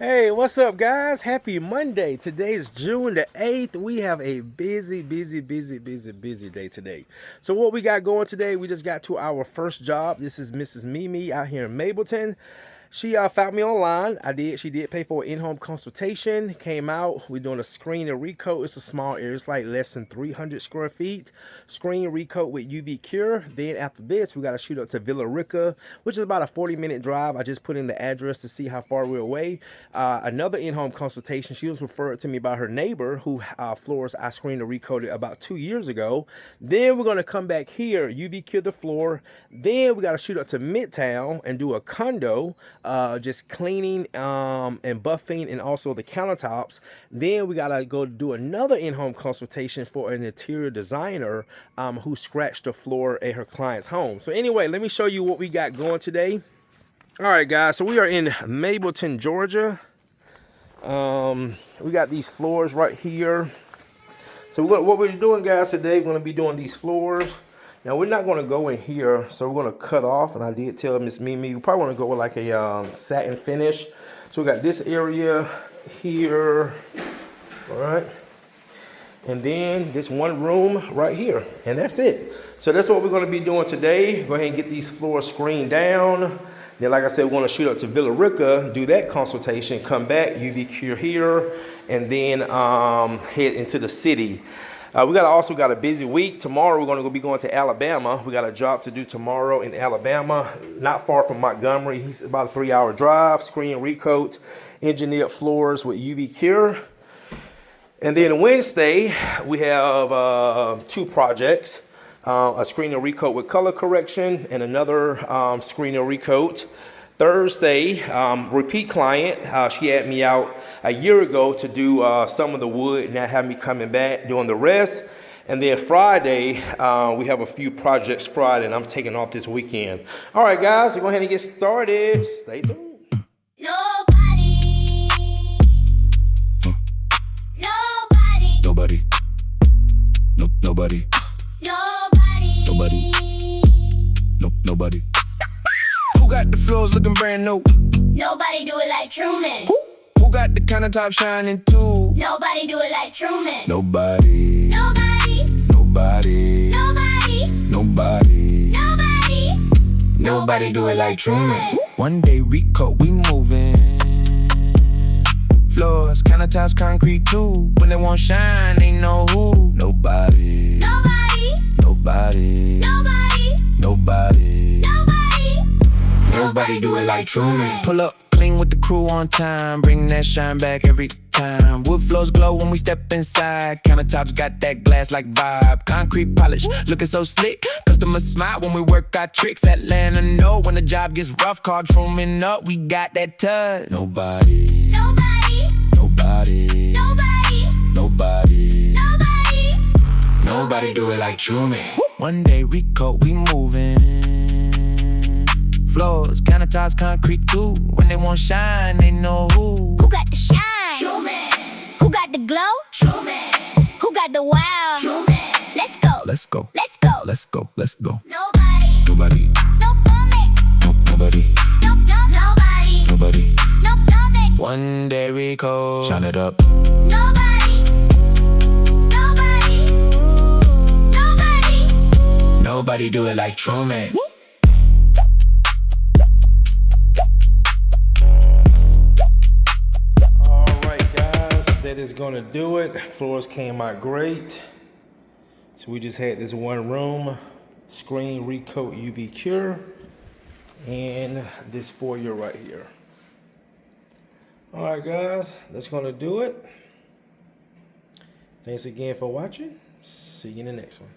Hey, what's up, guys? Happy Monday. Today is June the 8th. We have a busy day today. So what we got going today, we just got to our first job. This is Mrs. Mimi out here in Mableton. She found me online. She did pay for an in-home consultation. Came out. We're doing a screen and recoat. It's a small area. It's like less than 300 square feet. Screen recoat with UV cure. Then after this, we got to shoot up to Villa Rica, which is about a 40-minute drive. I just put in the address to see how far we're away. Another in-home consultation. She was referred to me by her neighbor who floors I screened and recoated about 2 years ago. Then we're going to come back here, UV cure the floor. Then we got to shoot up to Midtown and do a condo. Just cleaning and buffing and also the countertops. Then we gotta go do another in-home consultation for an interior designer who scratched the floor at her client's home. So anyway, let me show you what we got going today. All right, guys, so we are in Mableton, Georgia. We got these floors right here. So what we're doing, guys, today, we're gonna be doing these floors. Now, we're not going to go in here, so we're going to cut off, and I did tell Miss Mimi, we probably want to go with like a satin finish. So we got this area here, all right? And then this one room right here, and that's it. So that's what we're going to be doing today. Go ahead and get these floors screened down. Then, like I said, we're going to shoot up to Villa Rica, do that consultation, come back, UV cure here, and then head into the city. We also got a busy week. Tomorrow we're going to be going to Alabama. We got a job to do tomorrow in Alabama, not far from Montgomery. He's about a 3-hour drive. Screen recoat, engineered floors with UV cure. And then Wednesday we have 2 projects: a screen and recoat with color correction, and another screen and recoat. Thursday, repeat client. She had me out a year ago to do some of the wood. Now have me coming back doing the rest. And then Friday, we have a few projects Friday, and I'm taking off this weekend. All right, guys, so go ahead and get started. Stay tuned. Nobody. Who got the floors looking brand new? Nobody do it like Truman. Who got the countertop shining too? Nobody do it like Truman. Nobody. Nobody do it like Truman. One day Recoat, we moving. Floors, countertops, concrete too. When they won't shine, they know who. Nobody do it like Truman. Pull up clean with the crew on time, bring that shine back every time. Wood floors glow when we step inside. Countertops got that glass like vibe. Concrete polish, looking so slick. Customers smile when we work our tricks. Atlanta know when the job gets rough. Call Truman up, we got that touch. Nobody do it like Truman. One day Recoat, we moving. Floors, countertops, concrete too. When they won't shine, they know who. Who got the shine? Truman. Who got the glow? Truman. Who got the wow? Truman. Let's go. Let's go. Let's go. Let's go. Let's go. Nobody. Nobody. No moment. Nobody. Nobody. Nobody. No moment. One day Recoat, shine it up. Nobody do it like Truman. All right, guys, that is going to do it. Floors came out great. So we just had this one room, screen recoat UV cure, and this foyer right here. All right, guys, that's going to do it. Thanks again for watching. See you in the next one.